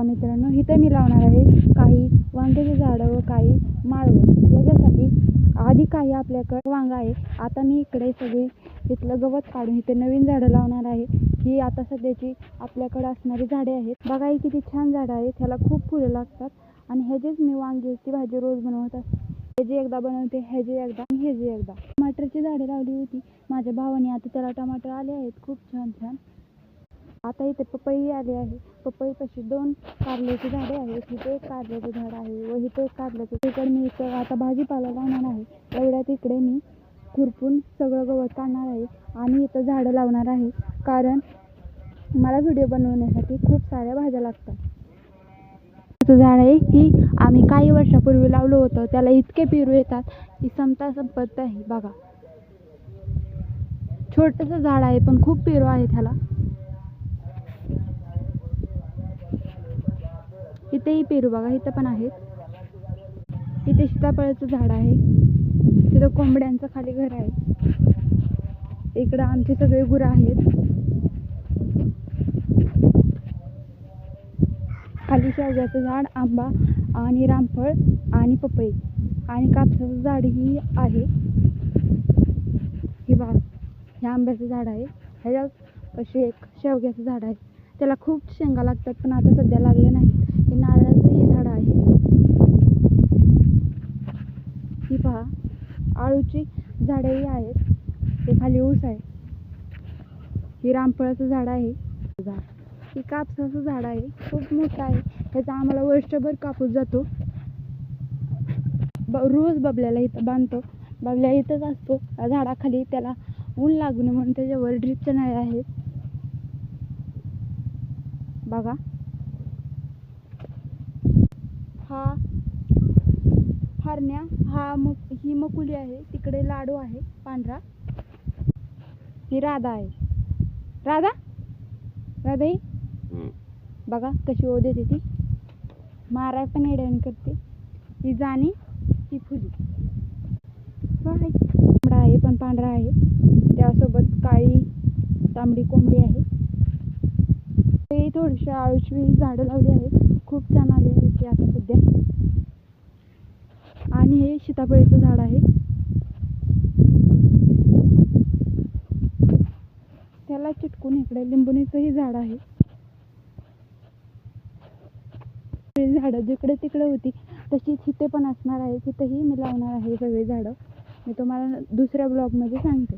मित्रांनो, इथे मी लावणार आहे काही वांग्याची झाडं व काही माळवं. याच्यासाठी आधी काही आपल्याकडे वांग आहे. आता मी इकडे सगळी इथलं गवत काढून इथे नवीन झाडं लावणार आहे. ही आता सध्याची आपल्याकडे असणारी झाडे आहेत. बघा ही किती छान झाडं आहेत. ह्याला खूप फुलं लागतात आणि ह्याचीच मी वांग्याची भाजी रोज बनवत असते. ह्याची एकदा बनवते, ह्याची एकदा आणि ह्याची एकदा. टमाटरची झाडे लावली होती माझ्या भावाने. आता त्याला टमाटर आले आहेत खूप छान छान. आता इथे पपई आली आहे. पपईपाशी 2 कारल्याची झाडे आहेत. इथे एक कारल्याचं झाड आहे व इथे एक कारल्याचं. तिकडे मी इथं आता भाजीपाला लावणार आहे. एवढ्यात इकडे मी खुरपून सगळं गवत काढणार आहे आणि इथं झाडं लावणार आहे. कारण मला व्हिडिओ बनवण्यासाठी खूप साऱ्या भाज्या लागतात. झाड आहे ही आम्ही काही वर्षापूर्वी लावलं होतं. त्याला इतके पेरू येतात की संपत आहे. बघा छोटंसं झाड आहे पण खूप पेरू आहेत ह्याला. इथेही पेरू बघा, इथं पण आहेत. इथे सीताफळाचं झाड आहे. तिथं कोंबड्यांचं खाली घर आहे. इकडं आमचे सगळे गुरं आहेत. खाली शेवग्याचं झाड, आंबा आणि रामफळ आणि पपई आणि कापसाचं झाड ही आहे. ही बघा, हे आंब्याचं झाड आहे. ह्याच्यापाशी एक शेवग्याचं झाड आहे. त्याला खूप शेंगा लागतात पण आता सध्या लागले नाहीत. हे नारळाचं ही झाड आहे. ही पहा आळूची झाडेही आहेत. ते खाली ऊस आहे. ही रामफळाचं झाड आहे. ही कापसाचं झाड आहे. खूप मोठं आहे. ह्याचा आम्हाला वर्षभर कापूस जातो. रोज बबल्याला इथं बांधतो. बबल्या इथंच असतो झाडाखाली. त्याला ऊन लागू नये म्हणून त्याच्यावर ड्रीपच्या नळ्या आहेत. बघा हा हरण्या, ही मकुली आहे. तिकडे लाडू आहे पांढरा. ही राधा आहे. राधा बघा कशी ओ देते ती. माराय पण येड्याने करते. ही जाणी, ही फुली. कोंबडा आहे पण पांढरा आहे. त्यासोबत काळी तांबडी कोंबडी आहे. ते थोडीशी आळूची झाडं लावली आहेत. खूप छान आली आहे ती आता सध्या. आणि हे सीताफळाचं झाड आहे. त्याला चिटकून इकडे लिंबुणीचंही झाड आहे. झाडं जिकडे तिकडे होती तशीच इथे पण असणार आहे. तिथेही मी लावणार आहे सगळी झाडं. मी तुम्हाला दुसऱ्या ब्लॉगमध्ये सांगते.